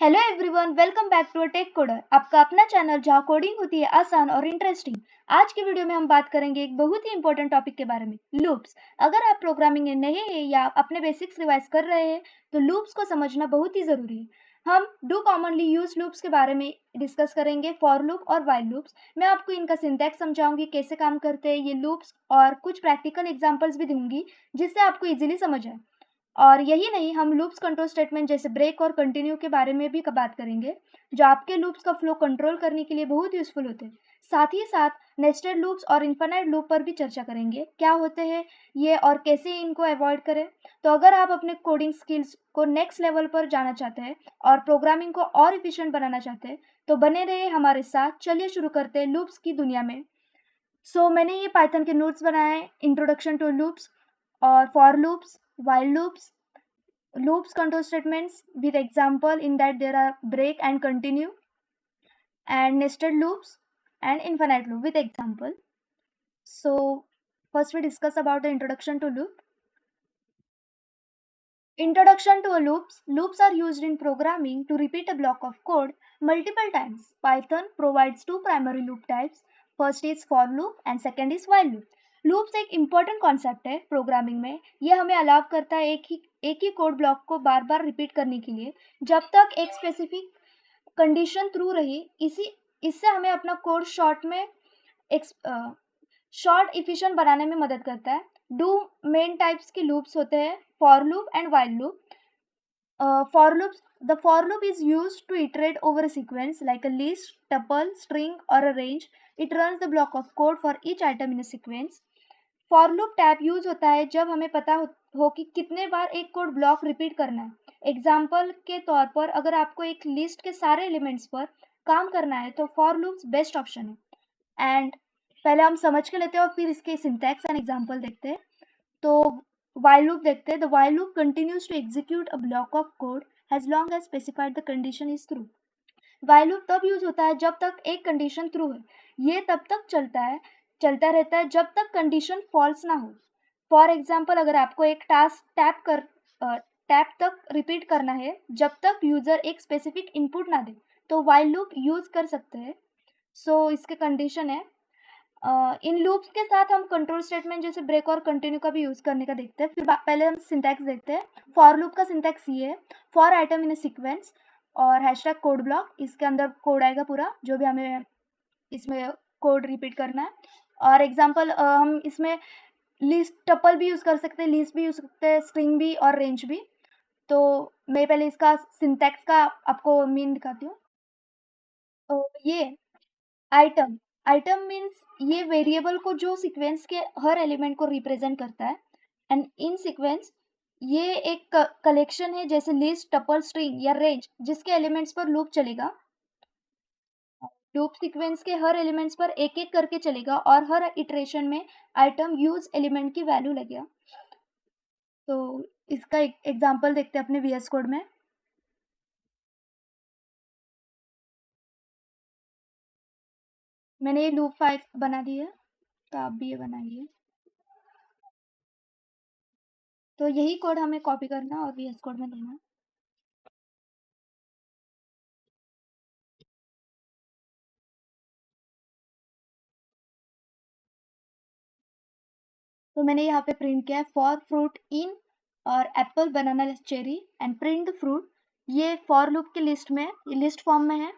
Hello everyone, welcome back to Tech Coder, आपका अपना channel जहाँ कोडिंग होती है आसान और इंटरेस्टिंग। आज की वीडियो में हम बात करेंगे एक बहुत ही इंपॉर्टेंट टॉपिक के बारे में, लूप्स। अगर आप प्रोग्रामिंग में नए हैं या अपने बेसिक्स रिवाइज कर रहे हैं तो लूप्स को समझना बहुत ही ज़रूरी है। हम डू कॉमनली यूज लूप्स के बारे में डिस्कस करेंगे, फॉर लूप और वाइल लूप्स। मैं आपको इनका सिंटैक्स समझाऊंगी, कैसे काम करते हैं ये लूप्स, और कुछ प्रैक्टिकल एग्जाम्पल्स भी दूंगी जिससे आपको इजीली समझ आए। और यही नहीं, हम लूप्स कंट्रोल स्टेटमेंट जैसे ब्रेक और कंटिन्यू के बारे में भी बात करेंगे, जो आपके लूप्स का फ्लो कंट्रोल करने के लिए बहुत यूजफुल होते हैं। साथ ही साथ नेस्टेड लूप्स और इन्फिनाइट लूप पर भी चर्चा करेंगे, क्या होते हैं ये और कैसे इनको अवॉइड करें। तो अगर आप अपने कोडिंग स्किल्स को नेक्स्ट लेवल पर जाना चाहते हैं और प्रोग्रामिंग को और इफिशिएंट बनाना चाहते हैं तो बने रहे हमारे साथ। चलिए शुरू करते हैं लूप्स की दुनिया में। मैंने ये पाइथन के नोट्स बनाए हैं, इंट्रोडक्शन टू लूप्स और for loops, while loops control statements with example in that there are break and continue, and nested loops and infinite loop with example. So first we discuss about the introduction to loop. Introduction to a loops are used in programming to repeat a block of code multiple times. Python provides two primary loop types. First is for loop and second is while loop. Loops एक important concept है programming में। यह हमें allow करता है एक ही code block को बार बार repeat करने के लिए जब तक एक स्पेसिफिक कंडीशन ट्रू रही। इससे हमें अपना कोड शॉर्ट इफिशिएंट बनाने में मदद करता है। दो मेन टाइप्स के लूप्स होते हैं, for loop and while loop. The for loop is used to iterate over a sequence like a list, tuple, string, or a range. It runs the block of code for each item in a sequence. For loop tab use होता है जब हमें पता हो कि कितने बार एक code block repeat करना है। एग्जाम्पल के तौर पर अगर आपको एक लिस्ट के सारे एलिमेंट्स पर काम करना है तो फॉर लूप्स बेस्ट ऑप्शन है। एंड पहले हम समझ के लेते हैं और फिर इसके सिंटैक्स एंड एग्जाम्पल देखते हैं। तो while loop देखते हैं। The while loop continues to execute a block of code as long as specified the condition is true. while loop तब यूज होता है जब तक एक कंडीशन ट्रू है। ये तब तक चलता रहता है जब तक कंडीशन फॉल्स ना हो। फॉर एग्जाम्पल, अगर आपको एक टास्क टैप तक रिपीट करना है जब तक यूजर एक स्पेसिफिक इनपुट ना दे तो while loop यूज कर सकते हैं। इसके कंडीशन है। इन लूप्स के साथ हम कंट्रोल स्टेटमेंट जैसे ब्रेक और कंटिन्यू का भी यूज करने का देखते हैं। फिर पहले हम सिंटैक्स देखते हैं। फॉर लूप का सिंटैक्स ये है, for item in A sequence और हैशटैग कोड ब्लॉक। इसके अंदर कोड आएगा पूरा जो भी हमें इसमें कोड रिपीट करना है। और एग्जांपल, हम इसमें लिस्ट टपल भी यूज कर सकते हैं, लिस्ट भी यूज सकते हैं, स्ट्रिंग भी और रेंज भी। तो मैं पहले इसका सिंटैक्स का आपको मीन दिखाती हूँ। तो ये आइटम आइटम मीन्स ये वेरिएबल को जो सीक्वेंस के हर एलिमेंट को रिप्रेजेंट करता है। एंड इन सीक्वेंस ये एक कलेक्शन है जैसे लिस्ट, टपल, स्ट्रिंग या रेंज जिसके एलिमेंट्स पर लूप चलेगा। लूप सीक्वेंस के हर एलिमेंट्स पर एक एक करके चलेगा और हर इटरेशन में आइटम यूज एलिमेंट की वैल्यू लगेगा। तो इसका एक एग्जांपल देखते हैं अपने वीएस कोड में। मैंने ये लूप फाइल बना दी है, तो आप भी ये बनाइए। तो यही कोड हमें कॉपी करना और वीएस कोड में देना। तो मैंने यहाँ पे प्रिंट किया है फॉर फ्रूट इन और Apple, banana, cherry and print the fruit. ये फॉर लूप की लिस्ट में, ये लिस्ट फॉर्म में है।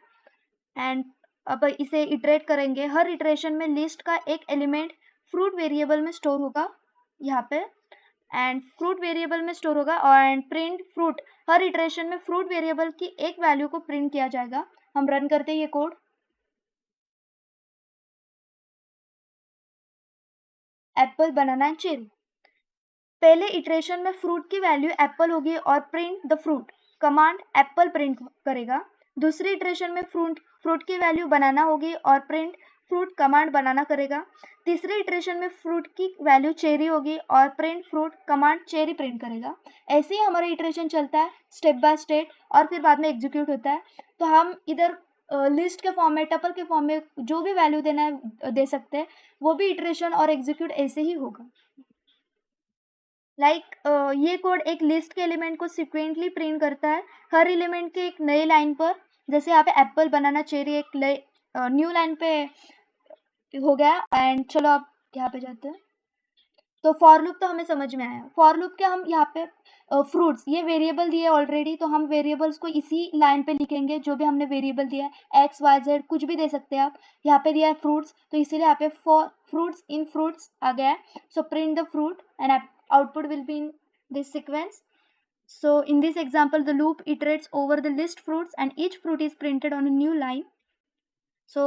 एंड अब इसे इटरेट करेंगे। हर इटरेशन में लिस्ट का एक एलिमेंट फ्रूट वेरिएबल में स्टोर होगा यहाँ पे, एंड फ्रूट वेरिएबल में स्टोर होगा। और and print fruit, her iteration में फ्रूट वेरिएबल की एक वैल्यू को प्रिंट किया जाएगा। हम रन करते हैं ये code. Apple, banana and cherry. पहले इटरेशन में फ्रूट की वैल्यू एप्पल होगी और print the fruit command Apple print करेगा। दूसरी इटरेशन में फ्रूट की वैल्यू बनाना होगी और प्रिंट फ्रूट कमांड बनाना करेगा। तीसरी इटरेशन में फ्रूट की वैल्यू चेरी होगी और print fruit command cherry print करेगा। ऐसे ही हमारा इटरेशन चलता है स्टेप बाय स्टेप और फिर बाद में एग्जीक्यूट होता है। तो हम इधर लिस्ट के फॉर्म में, टपल के फॉर्म में जो भी वैल्यू देना है दे सकते हैं। वो भी इटरेशन और एग्जीक्यूट ऐसे ही होगा। ये कोड एक लिस्ट के एलिमेंट को सिक्वेंटली प्रिंट करता है हर एलिमेंट के एक नए लाइन पर। जैसे यहाँ पे एप्पल, बनाना, चेरी एक न्यू लाइन पे हो गया। एंड चलो आप यहाँ पे जाते हैं। तो फॉर लूप तो हमें समझ में आया। फॉर लूप के हम यहाँ पे फ्रूट्स, ये वेरिएबल दिए ऑलरेडी, तो हम वेरिएबल्स को इसी लाइन पे लिखेंगे जो भी हमने वेरिएबल दिया है, एक्स वाई जेड कुछ भी दे सकते हैं आप। यहाँ पे दिया है फ्रूट्स, तो इसीलिए यहाँ पे फॉर फ्रूट्स इन फ्रूट्स आ गया है। So print the fruit and output will be in this sequence. So in this example, the loop iterates over the list fruits and each fruit is printed on a new line. So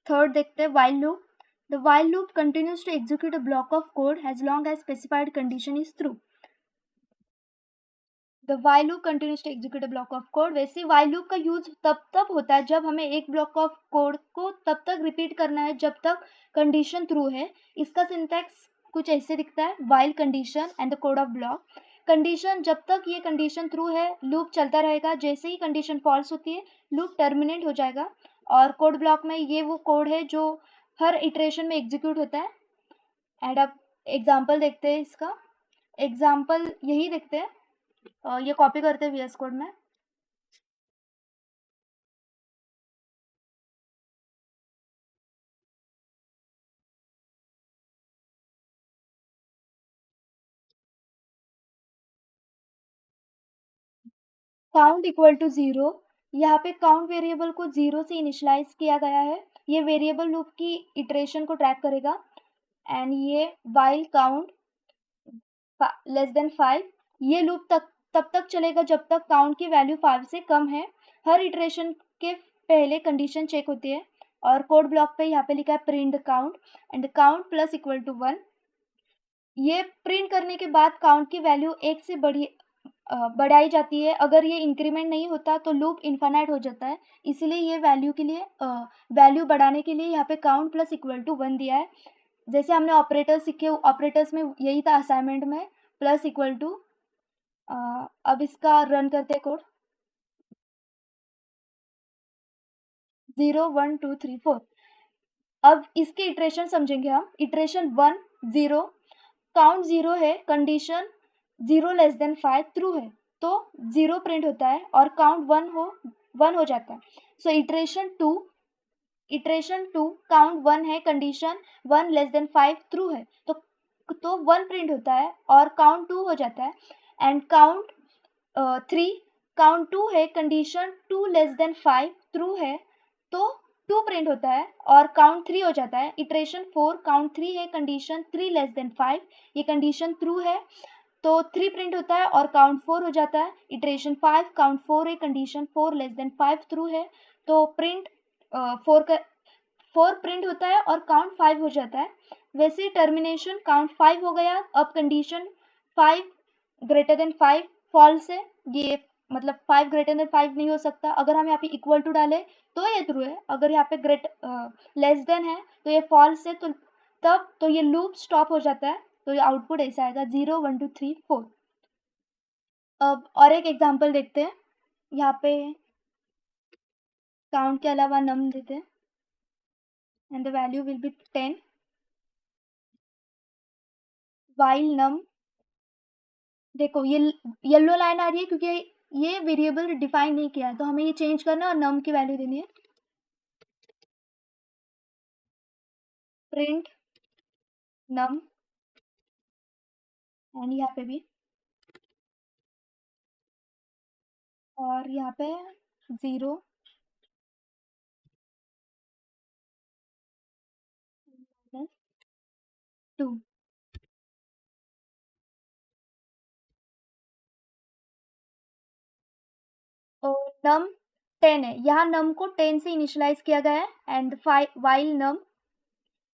third देखते हैं while loop. The while loop continues to execute a block of code as long as specified condition is true. The while loop continues to execute a block of code. वैसे while loop का use तब होता है जब हमें एक block of code को तब तक रिपीट करना है जब तक कंडीशन ट्रू है. इसका सिंटैक्स कुछ ऐसे दिखता है, while condition and the code of block. Condition, जब तक ये कंडीशन ट्रू है लूप चलता रहेगा, जैसे ही कंडीशन फॉल्स होती है लूप टर्मिनेट हो जाएगा. और कोड ब्लॉक में ये वो कोड है जो हर इटरेशन में एग्जीक्यूट होता है. एंड अब एग्जांपल देखते हैं इसका. एग्जांपल यही देखते हैं, ये कॉपी करते हैं VS कोड में. Count equal to 0. यहाँ पे काउंट वेरिएबल को 0 से इनिशलाइज किया गया है. ये वेरिएबल लूप की इटरेशन को ट्रैक करेगा. एंड ये वाइल काउंट लेस देन 5, ये लूप तब तक चलेगा जब तक काउंट की वैल्यू 5 से कम है. हर इटरेशन के पहले कंडीशन चेक होती है. और कोड ब्लॉक पे यहाँ पे लिखा है print count and count plus equal to 1. ये प्रिंट करने के बाद काउंट की वैल्यू 1 से बढ़ाई जाती है. अगर ये इंक्रीमेंट नहीं होता तो लूप इन्फानाइट हो जाता है. इसीलिए ये वैल्यू बढ़ाने के लिए यहाँ पे काउंट प्लस इक्वल टू 1 दिया है. जैसे हमने ऑपरेटर्स सीखे, ऑपरेटर्स में यही था असाइनमेंट में, प्लस इक्वल टू. अब इसका रन करते हैं कोड. 0 1 2 3 4. अब इसके इटरेशन समझेंगे हम. इटरेशन 1 0, काउंट 0 है, कंडीशन 0 लेस देन 5 ट्रू है तो 0 प्रिंट होता है और काउंट 1 हो जाता है. सो इटरेशन 2 काउंट 1 है, कंडीशन 1 लेस देन 5 ट्रू है तो 1 प्रिंट होता है और काउंट 2 हो जाता है. एंड काउंट 3, काउंट 2 है, कंडीशन 2 लेस देन 5 ट्रू है तो 2 प्रिंट होता है और काउंट 3 हो जाता है. इटरेशन 4, काउंट 3 है, कंडीशन 3 लेस देन 5, ये कंडीशन ट्रू है तो 3 प्रिंट होता है और काउंट 4 हो जाता है. इटरेशन 5, काउंट 4 है, कंडीशन 4 लेस देन 5 ट्रू है तो 4 प्रिंट होता है और काउंट 5 हो जाता है. वैसे टर्मिनेशन काउंट 5 हो गया. अब कंडीशन 5 ग्रेटर देन 5 फॉल्स है, ये मतलब 5 ग्रेटर देन 5 नहीं हो सकता. अगर हम यहाँ पे इक्वल टू डालें तो ये ट्रू है, अगर यहाँ पे लेस देन है तो ये फॉल्स है. तो ये लूप स्टॉप हो जाता है. तो ये आउटपुट ऐसा आएगा 0 1 2 3 4. अब और एक एग्जांपल देखते हैं. यहाँ पे काउंट के अलावा नम देते हैं and the value will be 10. While num, देखो ये येलो लाइन आ रही है क्योंकि ये वेरिएबल डिफाइन नहीं किया है तो हमें ये चेंज करना है और नम की वैल्यू देनी है. प्रिंट नम एंड यहाँ पे भी, और यहाँ पे 0 2. और नम 10 है, यहाँ नम को 10 से इनिशियलाइज किया गया है. एंड वाइल नम,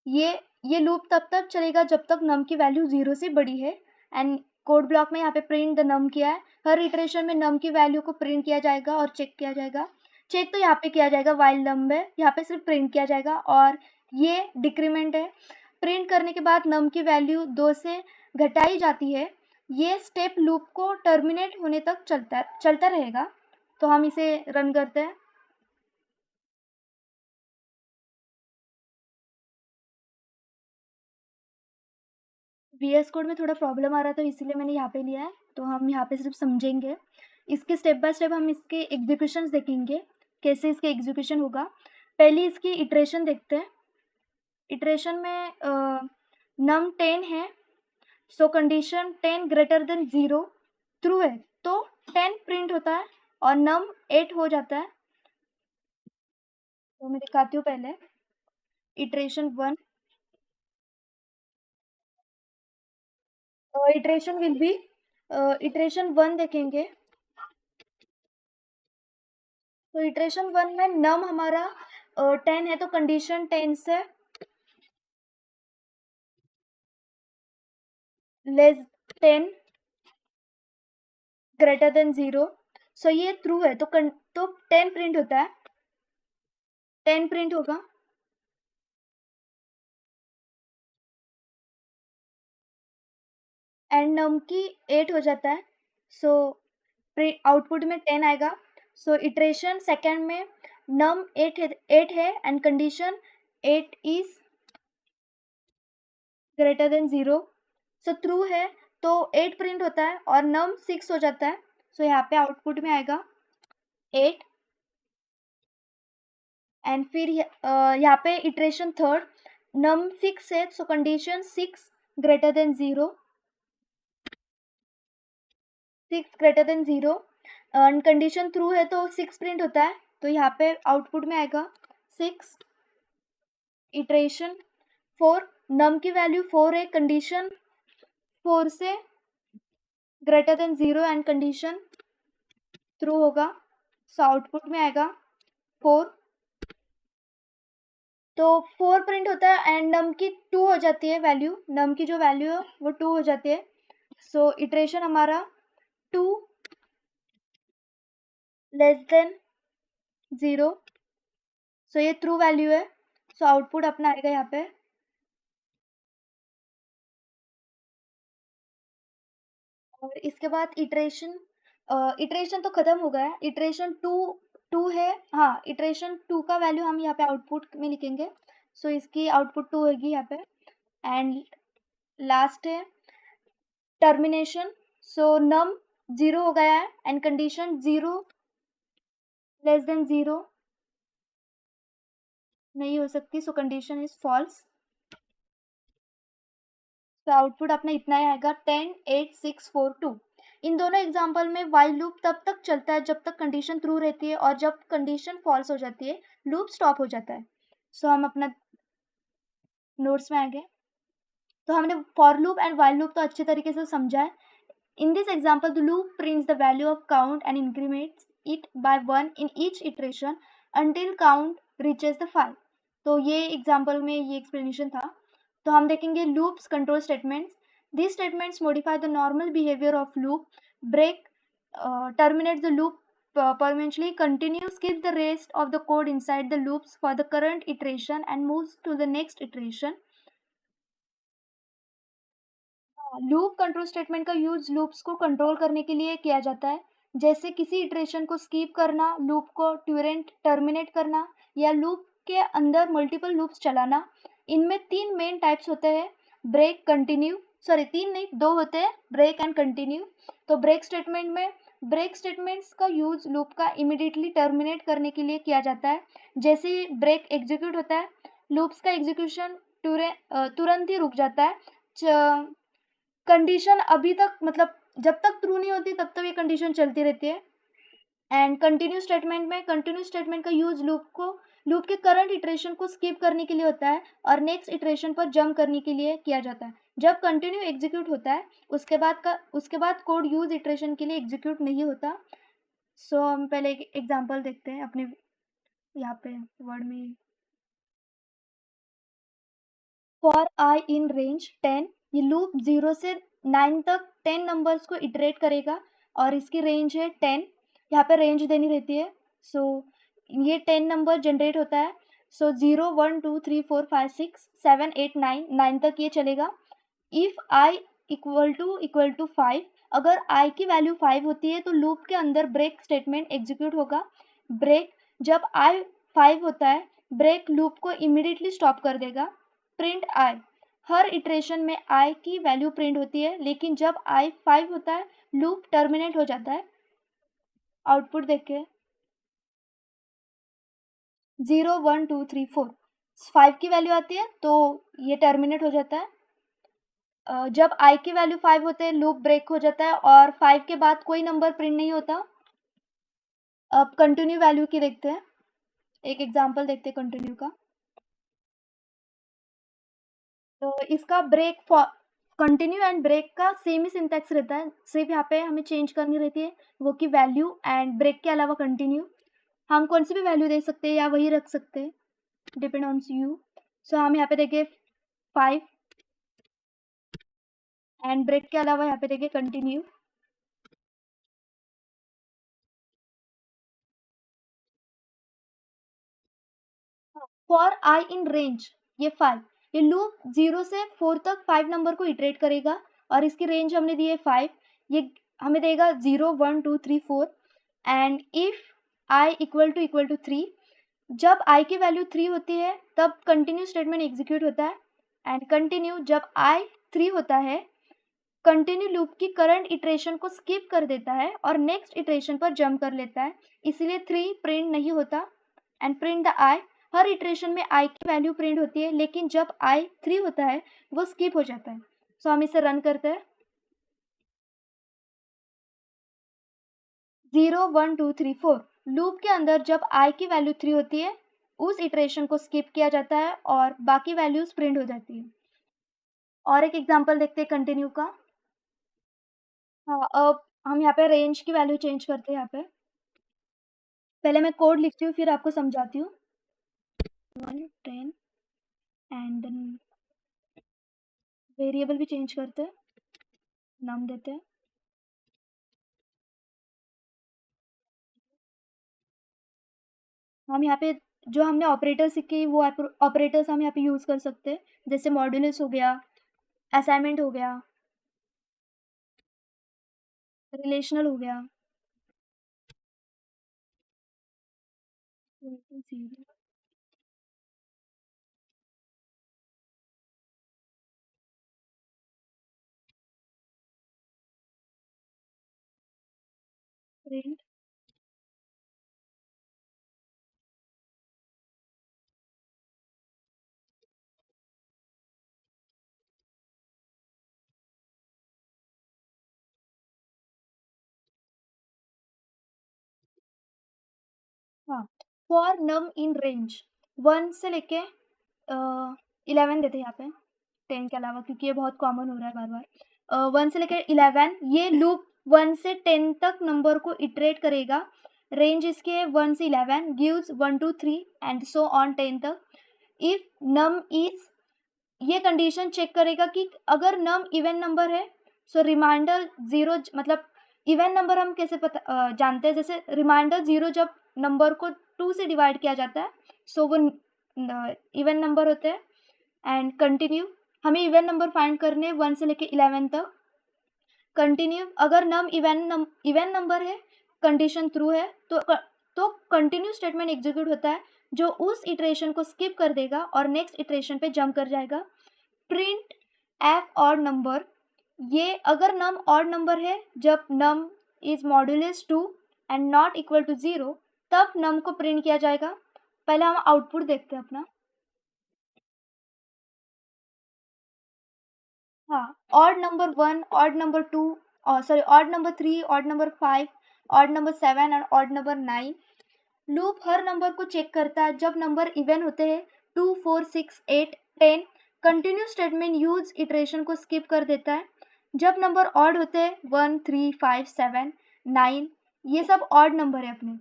ये लूप तब तक चलेगा जब तक नम की वैल्यू 0 से बड़ी है. एंड कोड ब्लॉक में यहाँ पे प्रिंट द नम किया है. हर इटरेशन में नम की वैल्यू को प्रिंट किया जाएगा और चेक किया जाएगा. चेक तो यहाँ पे किया जाएगा वाइल नम में, यहाँ पे सिर्फ प्रिंट किया जाएगा. और ये डिक्रीमेंट है, प्रिंट करने के बाद नम की वैल्यू 2 से घटाई जाती है. ये स्टेप लूप को टर्मिनेट होने तक चलता रहेगा. तो हम इसे रन करते हैं. वीएस कोड में थोड़ा प्रॉब्लम आ रहा था इसीलिए मैंने यहाँ पे लिया है, तो हम यहाँ पे सिर्फ समझेंगे। इसके स्टेप बाय स्टेप हम इसके एग्जीक्यूशंस देखेंगे, कैसे इसके एग्जीक्यूशन होगा। पहले इसकी इटरेशन देखते हैं। इटरेशन में नम 10 है, सो कंडीशन 10 ग्रेटर देन 0 ट्रू है तो 10 प्रिंट होता है और नम 8 हो जाता है। तो मैं दिखाती हूँ पहले iteration 1। Iteration will be iteration 1 देखेंगे, तो इटरेशन 1 में नम हमारा 10 है तो कंडीशन 10 से लेस 10 ग्रेटर देन 0, सो ये ट्रू है तो 10 प्रिंट होता है, 10 प्रिंट होगा। एंड नम की 8 हो जाता है, सो आउटपुट में 10 आएगा। सो इटरेशन सेकेंड में नम 8 है and condition 8 is greater then 0, so true है तो 8 प्रिंट होता है और नम 6 हो जाता है। सो यहाँ पे आउटपुट में आएगा 8। एंड फिर यहाँ पे इटरेशन थर्ड नम 6 है, सो condition 6 greater than 0, 6 greater than 0 and condition true है तो 6 प्रिंट होता है, तो यहाँ पे आउटपुट में आएगा 6। इटरेशन 4 नम की वैल्यू 4 है, कंडीशन 4 से greater than 0 and condition true होगा, सो आउटपुट में आएगा 4। तो 4 प्रिंट होता है एंड नम की 2 हो जाती है वैल्यू, नम की जो वैल्यू है वो 2 हो जाती है। सो इटरेशन हमारा 2 लेस देन 0, सो ये ट्रू वैल्यू है, सो आउटपुट अपना आएगा यहाँ पे। और इसके बाद इटरेशन तो ख़त्म हो गया है, इटरेशन 2 है। हाँ, इटरेशन 2 का वैल्यू हम यहाँ पे आउटपुट में लिखेंगे, सो इसकी आउटपुट 2 होगी यहाँ पे। एंड लास्ट है टर्मिनेशन, सो नम 0 हो गया है एंड कंडीशन 0 लेस देन 0 नहीं हो सकती, सो कंडीशन इज फॉल्स। तो आउटपुट अपना इतना ही आएगा 10 8 6 4 2। इन दोनों एग्जाम्पल में वाइल लूप तब तक चलता है जब तक कंडीशन ट्रू रहती है और जब कंडीशन फॉल्स हो जाती है लूप स्टॉप हो जाता है। सो हम अपना नोट्स में आएंगे, तो हमने for loop and while loop तो अच्छे तरीके से समझा है। In this example the loop prints the value of count and increments it by 1 in each iteration until count reaches the 5। तो ये एग्जाम्पल में ये एक्सप्लेनेशन था। तो हम देखेंगे loops control statements. These statements modify the normal behavior of loop, break, terminate the loop permanently, continue, skip the rest of the code inside the loops for the current iteration and moves to the next iteration. Loop control statement का use loops को control करने के लिए किया जाता है, जैसे किसी इटरेशन को स्कीप करना, लूप को टर्मिनेट करना या लूप के अंदर मल्टीपल लूप्स चलाना। इनमें 3 मेन टाइप्स होते हैं, ब्रेक, कंटिन्यू, सॉरी 3 नहीं 2 होते हैं, ब्रेक एंड कंटिन्यू। तो ब्रेक स्टेटमेंट्स का यूज लूप का इमिडिएटली टर्मिनेट करने के लिए किया जाता है। जैसे ही ब्रेक एग्जीक्यूट होता है लूप्स का एग्जीक्यूशन तुरंत ही रुक जाता है। कंडीशन अभी तक मतलब जब तक ट्रू नहीं होती तब तक ये कंडीशन चलती रहती है। एंड कंटिन्यू स्टेटमेंट का यूज लूप के करंट इटरेशन को स्किप करने के लिए होता है और नेक्स्ट इटरेशन पर जंप करने के लिए किया जाता है। जब कंटिन्यू एग्जीक्यूट होता है उसके बाद कोड यूज इटरेशन के लिए एग्जीक्यूट नहीं होता। सो हम पहले एक एग्जांपल देखते हैं अपने यहाँ पे वर्ड में। फॉर आई इन रेंज 10, ये लूप 0 से 9 तक 10 नंबर्स को इटरेट करेगा और इसकी रेंज है 10। यहाँ पे रेंज देनी रहती है। सो ये 10 नंबर जनरेट होता है। सो 0 1 2 3 4 5 6 7 8 9 तक ये चलेगा। इफ़ आई इक्वल टू 5, अगर आई की वैल्यू 5 होती है तो लूप के अंदर ब्रेक स्टेटमेंट एग्जीक्यूट होगा। ब्रेक जब आई 5 होता है ब्रेक लूप को इमीडिएटली स्टॉप कर देगा। प्रिंट आई, हर इटरेशन में I की वैल्यू प्रिंट होती है, लेकिन जब I 5 होता है लूप टर्मिनेट हो जाता है। आउटपुट देखिए 0 1 2 3 4 5 की वैल्यू आती है तो ये टर्मिनेट हो जाता है। जब I की वैल्यू 5 होते हैं लूप ब्रेक हो जाता है और 5 के बाद कोई नंबर प्रिंट नहीं होता। अब कंटिन्यू वैल्यू की देखते हैं, एक एग्जांपल देखते हैं कंटिन्यू का। तो इसका break for continue and break का सेम ही सिंटैक्स रहता है, सिर्फ यहाँ पे हमें चेंज करनी रहती है वो कि वैल्यू एंड ब्रेक के अलावा कंटिन्यू हम कौन सी भी वैल्यू दे सकते हैं या वही रख सकते हैं, डिपेंड ऑन यू। सो हम यहाँ पे देखें 5 एंड ब्रेक के अलावा यहाँ पे देखें continue. For I in range ये 5, ये लूप 0 से 4 तक 5 नंबर को इटरेट करेगा और इसकी रेंज हमने दी है 5, ये हमें देगा 0 1 2 3 4 and if i equal to 3, जब आई की वैल्यू 3 होती है तब कंटिन्यू स्टेटमेंट एग्जीक्यूट होता है एंड कंटिन्यू जब आई 3 होता है कंटिन्यू लूप की करंट इटरेशन को स्किप कर देता है और नेक्स्ट इटरेशन पर जंप कर लेता है, इसलिए 3 प्रिंट नहीं होता and print the I. Her iteration में आई की वैल्यू प्रिंट होती है, लेकिन जब आई 3 होता है वो स्किप हो जाता है। सो हम इसे रन करते हैं। 0 1 2 3 4 लूप के अंदर जब आई की वैल्यू 3 होती है उस इटरेशन को स्किप किया जाता है और बाकी वैल्यूज प्रिंट हो जाती है। और एक एग्जांपल देखते हैं कंटिन्यू का। हाँ, अब हम यहाँ पे रेंज की वैल्यू चेंज करते हैं। यहाँ पे पहले मैं कोड लिखती हूँ फिर आपको समझाती हूँ। 1 10 एंड देन वेरिएबल भी चेंज करते हैं, नाम देते हैं। हम यहाँ पे जो हमने ऑपरेटर सीखे वो ऑपरेटर्स हम यहाँ पे यूज़ कर सकते हैं, जैसे मॉड्यूलस हो गया, असाइनमेंट हो गया, रिलेशनल हो गया। प्रिंट हाँ, फॉर नम इन रेंज 1 से लेके 11 देते हैं यहाँ पे 10 के अलावा, क्योंकि ये बहुत कॉमन हो रहा है बार बार। 1 से लेकर 11 ये लूप 1 से 10 तक नंबर को इटरेट करेगा। रेंज इसके है 1 से 11 गिव्स 1 2 3 एंड सो ऑन 10 तक। इफ नम इज ये कंडीशन चेक करेगा कि अगर नम इवन नंबर है सो रिमाइंडर 0 मतलब इवन नंबर हम कैसे जानते हैं, जैसे रिमाइंडर 0 जब नंबर को 2 से डिवाइड किया जाता है सो वो इवन नंबर होते हैं। एंड कंटिन्यू हमें इवन नंबर फाइंड करने 1 से लेके 11 तक। कंटिन्यू अगर नम इवन नंबर है कंडीशन ट्रू है तो कंटिन्यू स्टेटमेंट एग्जीक्यूट होता है जो उस इटरेशन को स्किप कर देगा और नेक्स्ट इटरेशन पे जंप कर जाएगा। प्रिंट एफ ऑड नंबर, ये अगर नम ऑड नंबर है जब num is modulus 2 and not equal to 0 तब नम को प्रिंट किया जाएगा। पहले हम आउटपुट देखते हैं अपना। हाँ, odd number 1, odd number 2, sorry odd number 3, odd number 5, odd number 7 और ऑड नंबर 9। लूप हर नंबर को चेक करता है जब नंबर इवन होते हैं 2 4 6 8 10। कंटिन्यू स्टेटमेंट यूज इटरेशन को स्किप कर देता है। जब नंबर ऑड होते हैं 1 3 5 7 9 ये सब ऑड नंबर है अपने,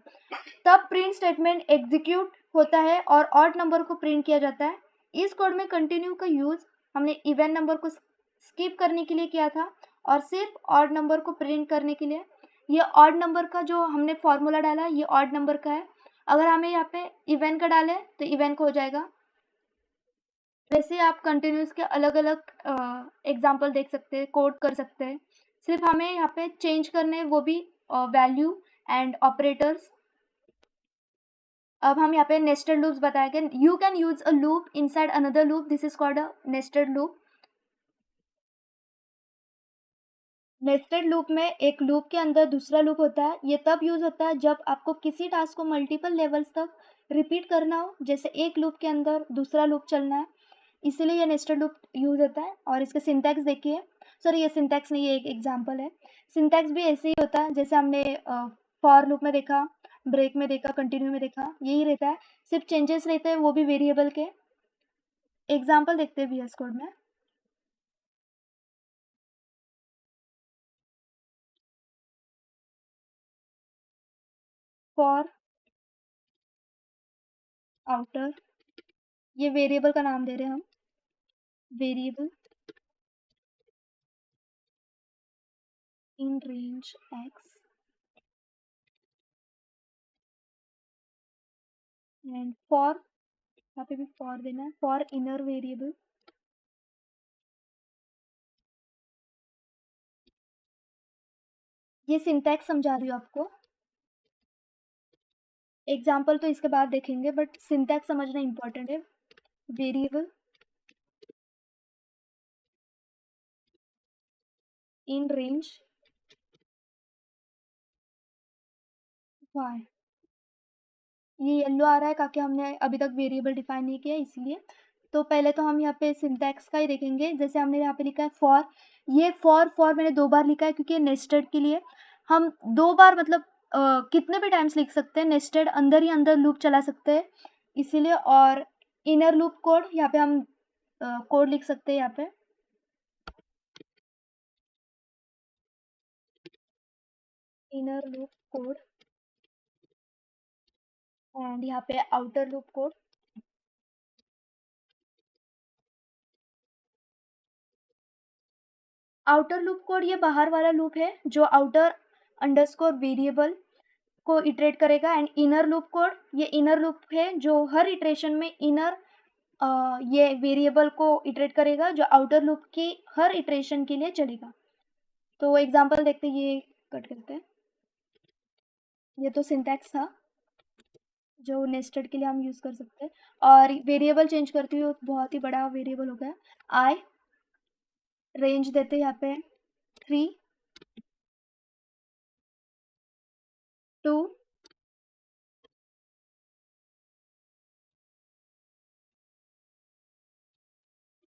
तब प्रिंट स्टेटमेंट एग्जीक्यूट होता है और ऑड नंबर को प्रिंट किया जाता है। इस कोड में कंटिन्यू का यूज़ हमने इवन नंबर को स्किप करने के लिए किया था और सिर्फ ऑड नंबर को प्रिंट करने के लिए। ये ऑड नंबर का जो हमने फॉर्मूला डाला ये ऑड नंबर का है, अगर हमें यहाँ पे इवन का डालें तो इवन का हो जाएगा। वैसे आप कंटिन्यूस के अलग अलग एग्जाम्पल देख सकते हैं, कोड कर सकते हैं, सिर्फ हमें यहाँ पे चेंज करने वो भी वैल्यू एंड ऑपरेटर्स। अब हम यहाँ पे नेस्टेड लूप्स बताए गए। You can use a loop inside another loop, this is called a nested loop. Nested loop में एक लूप के अंदर दूसरा लूप होता है। ये तब यूज़ होता है जब आपको किसी टास्क को मल्टीपल लेवल्स तक रिपीट करना हो, जैसे एक लूप के अंदर दूसरा लूप चलना है, इसीलिए ये नेस्टेड लूप यूज़ होता है। और इसके सिंटैक्स देखिए, सॉरी ये सिंटैक्स नहीं, ये एक एग्जांपल है। सिंटैक्स भी ऐसे ही होता है जैसे हमने फॉर लूप में देखा, ब्रेक में देखा, कंटिन्यू में देखा, यही रहता है। सिर्फ चेंजेस रहते हैं वो भी वेरिएबल के। एग्जांपल देखते हैं VS कोड में। फॉर आउटर, ये वेरिएबल का नाम दे रहे हैं हम, variable in range x and for, यहाँ पे भी फॉर देना है, फॉर इनर वेरिएबल। ये सिंटैक्स समझा रही हूँ आपको, एग्जाम्पल तो इसके बाद देखेंगे, बट सिंटैक्स समझना इंपॉर्टेंट है। वेरिएबल इन रेंज y, ये येलो आ रहा है क्योंकि हमने अभी तक वेरिएबल डिफाइन नहीं किया इसलिए। तो पहले तो हम यहाँ पे सिंटैक्स का ही देखेंगे। जैसे हमने यहाँ पे लिखा है फॉर, ये फॉर मैंने 2 बार लिखा है क्योंकि नेस्टेड के लिए हम 2 बार मतलब कितने भी टाइम्स लिख सकते हैं, नेस्टेड अंदर ही अंदर लूप चला सकते हैं इसीलिए। और इनर लूप कोड, यहाँ पे हम कोड लिख सकते हैं यहाँ पे, इनर लूप कोड, एंड यहाँ पे outer loop code. Outer loop code ये बाहर वाला लूप है जो आउटर अंडरस्कोर वेरिएबल को इटरेट करेगा, एंड इनर लूप कोड ये इनर लूप है जो हर इटरेशन में इनर ये वेरिएबल को इटरेट करेगा जो आउटर लूप की हर इटरेशन के लिए चलेगा। तो एग्जांपल देखते हैं, ये कट करते हैं। ये तो सिंटैक्स था जो नेस्टेड के लिए हम यूज़ कर सकते हैं। और वेरिएबल चेंज करती हूँ, बहुत ही बड़ा वेरिएबल हो गया। आई रेंज देते हैं यहाँ पे 3 2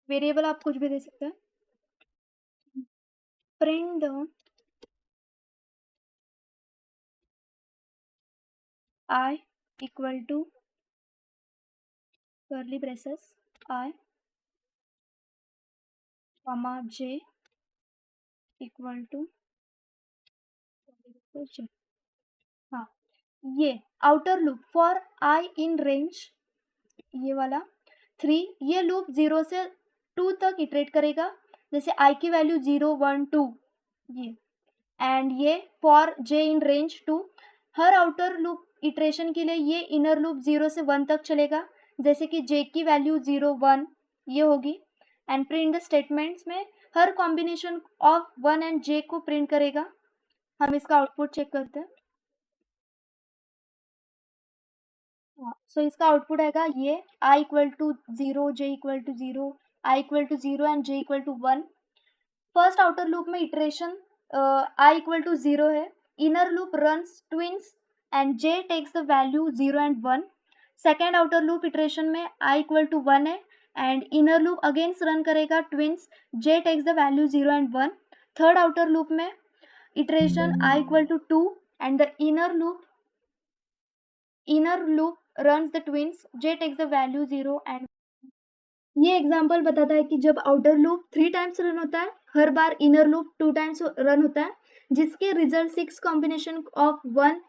वेरिएबल आप कुछ भी दे सकते हैं। Print the I equal to curly braces I comma J equal to J. हाँ, ये outer loop for I in range, ये वाला 3, ये लूप 0 से 2 तक इटरेट करेगा, जैसे आई की वैल्यू 0 1 2 ये। एंड ये for J in range 2, her outer loop iteration के लिए ये इनर लूप 0 से 1 तक चलेगा, जैसे कि जे की वैल्यू 0 1 ये होगी। एंड प्रिंट द स्टेटमेंट्स में हर कॉम्बिनेशन ऑफ 1 एंड जे को प्रिंट करेगा। हम इसका आउटपुट चेक करते हैं। हाँ, सो इसका आउटपुट आएगा ये I equal to 0 J equal to 0 I equal to 0 and J equal to 1। First outer loop में इटरेशन आई इक्वल टू 0 है, inner loop runs twice and J takes the value 0 and 1। Second outer loop iteration में I equal to 1 है and inner loop against run करेगा twice, J takes the value 0 and 1। Third outer loop में iteration I equal to 2 and the inner loop runs the twins, j takes the value 0 and ये example बताता है कि जब outer loop 3 times run होता है, हर बार inner loop 2 times run होता है, जिसके रिजल्ट 6 कॉम्बिनेशन ऑफ 1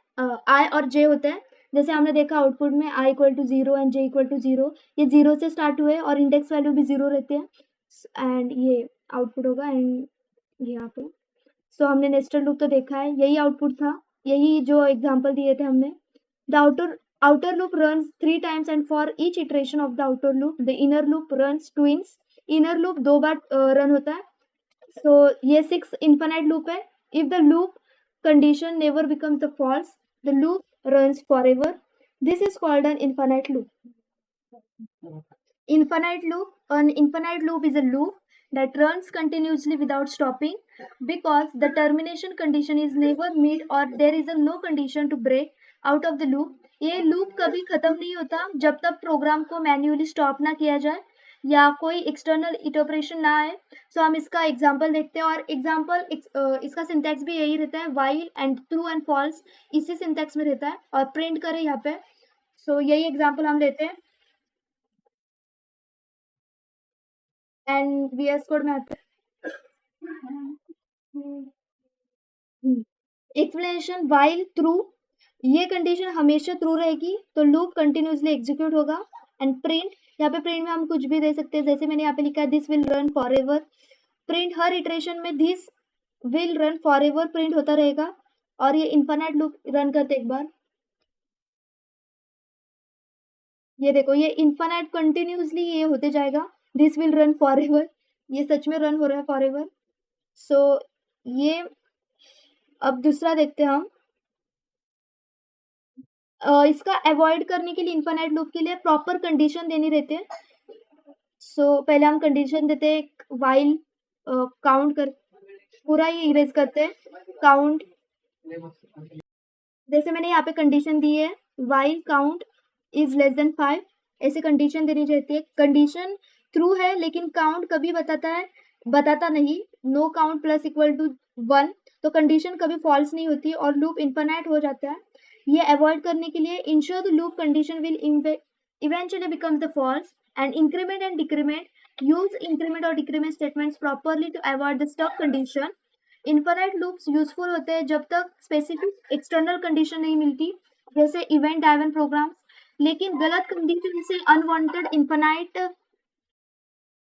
आई और जे होते हैं। जैसे हमने देखा आउटपुट में I equal to 0 and J equal to 0, ये 0 से स्टार्ट हुए और इंडेक्स वैल्यू भी 0 रहते हैं, एंड ये आउटपुट होगा एंड ये यहाँ पे। सो हमने नेस्टेड लूप तो देखा है, यही आउटपुट था, यही जो एग्जाम्पल दिए थे हमने। The outer loop runs 3 times and for each iteration of the outer loop, the inner loop runs twins. Inner loop 2 bar run होता है, so ये 6 infinite loop है। If the loop condition never becomes the false, the loop runs forever. This is called an infinite loop. An infinite loop is a loop that runs continuously without stopping. because the termination condition is never met or there is a no condition to break out of the loop. ये loop कभी खत्म नहीं होता जब तक programme को manually stop ना किया जाए या कोई एक्सटर्नल इटोपरेशन ना आए. सो हम इसका एग्जांपल देखते हैं और एग्जांपल इसका सिंटैक्स भी यही रहता है, while and true and false इसी सिंटैक्स में रहता है. और प्रिंट करें यहाँ पे. सो यही एग्जांपल हम लेते हैं एंड वीएस कोड में आते हैं. एक्सप्लेनेशन व्हाइल ट्रू, ये कंडीशन हमेशा ट्रू रहेगी तो लूप कंटिन्यूसली एग्जीक्यूट होगा. एंड प्रिंट, यहाँ पे प्रिंट में हम कुछ भी दे सकते हैं, जैसे मैंने यहाँ पे लिखा है this will run forever. Print हर इटरेशन में this will run forever print होता रहेगा. और ये इन्फिनिट लूप रन करते एक बार, ये देखो ये इन्फिनिट कंटिन्यूसली ये होते जाएगा, this will run for ever. ये सच में रन हो रहा है फॉर एवर. सो ये अब दूसरा देखते हैं हम. इसका अवॉइड करने के लिए इन्फिनिट लूप के लिए प्रॉपर कंडीशन देनी रहती है. सो पहले हम कंडीशन देते हैं व्हाइल काउंट कर, पूरा ही इरेज करते हैं काउंट. जैसे मैंने यहाँ पे कंडीशन दी है while count is less than 5, ऐसे कंडीशन देनी रहती है. कंडीशन ट्रू है लेकिन काउंट कभी बताता नहीं, no count plus equal to 1, तो कंडीशन कभी फॉल्स नहीं होती और लूप इन्फिनिट हो जाता है. ये अवॉइड करने के लिए ensure the loop condition will eventually becomes the false and increment and decrement, use increment और decrement statements properly to avoid the stuck condition. Infinite loops useful होते हैं जब तक स्पेसिफिक एक्सटर्नल कंडीशन नहीं मिलती, जैसे इवेंट ड्राइवन प्रोग्राम्स. लेकिन गलत कंडीशन से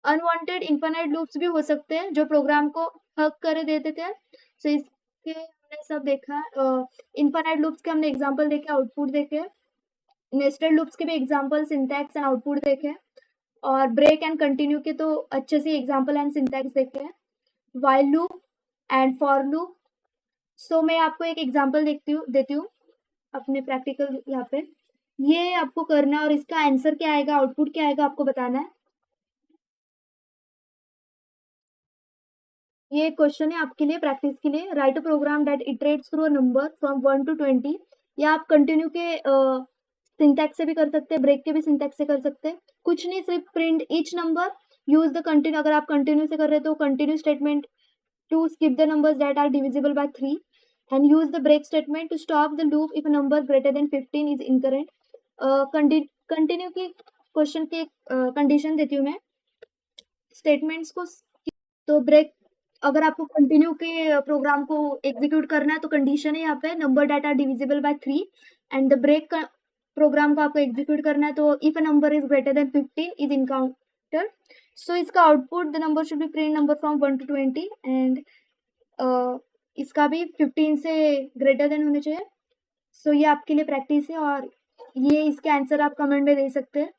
अनवांटेड इन्फिनिट लूप्स भी हो सकते हैं जो प्रोग्राम को हक कर दे देते हैं. सो इसके हमने सब देखा. इन्फिनिट लूप्स के हमने एग्जांपल देखे, आउटपुट देखे. नेस्टेड लूप्स के भी एग्जांपल, सिंटैक्स एंड आउटपुट देखे. और ब्रेक एंड कंटिन्यू के तो अच्छे से एग्जांपल एंड सिंटैक्स देखे. While loop and for loop. So मैं आपको एक एग्जांपल देती हूँ अपने प्रैक्टिकल यहाँ पे. ये आपको करना है और इसका आंसर क्या आएगा, आउटपुट क्या आएगा आपको बताना है. ये क्वेश्चन है आपके लिए प्रैक्टिस के लिए. Write a program that iterates through a number from 1 to 20. या आप कंटिन्यू के सिंटैक्स से भी कर सकते हैं, ब्रेक के भी सिंटैक्स से कर सकते हैं. कुछ नहीं, सिर्फ print each number, use the continue. अगर आप कंटिन्यू से कर रहे हैं तो continue statement to skip the numbers that are divisible by 3 and use the break statement to stop the loop if a number greater than 15 is incorrect. Continue की question के condition देती हूँ मैं स्टेटमेंट्स को. तो ब्रेक, अगर आपको continue के प्रोग्राम को एग्जीक्यूट करना है तो कंडीशन है यहाँ पे number data divisible by 3. And the break program को आपको एग्जीक्यूट करना है तो if a number is greater than 15 is encountered. So इसका output the number should be print number from 1 to 20 and इसका भी 15 से ग्रेटर देन होने चाहिए. सो ये आपके लिए प्रैक्टिस है और ये इसके आंसर आप कमेंट में दे सकते हैं.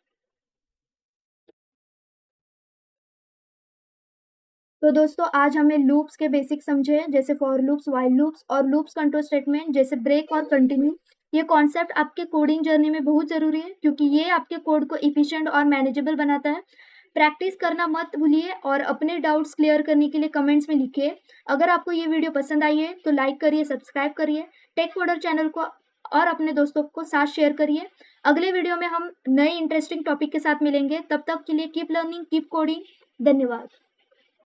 तो दोस्तों आज हमने लूप्स के बेसिक समझे हैं, जैसे फॉर लूप्स, व्हाइल लूप्स और लूप्स कंट्रोल स्टेटमेंट जैसे ब्रेक और कंटिन्यू. ये कॉन्सेप्ट आपके कोडिंग जर्नी में बहुत ज़रूरी है क्योंकि ये आपके कोड को इफिशिएंट और मैनेजेबल बनाता है. प्रैक्टिस करना मत भूलिए और अपने डाउट्स क्लियर करने के लिए कमेंट्स में लिखिए. अगर आपको ये वीडियो पसंद आई है तो लाइक करिए, सब्सक्राइब करिए, टेक कोडर चैनल को और अपने दोस्तों को साथ शेयर करिए. अगले वीडियो में हम नए इंटरेस्टिंग टॉपिक के साथ मिलेंगे. तब तक के लिए कीप लर्निंग, कीप कोडिंग. धन्यवाद.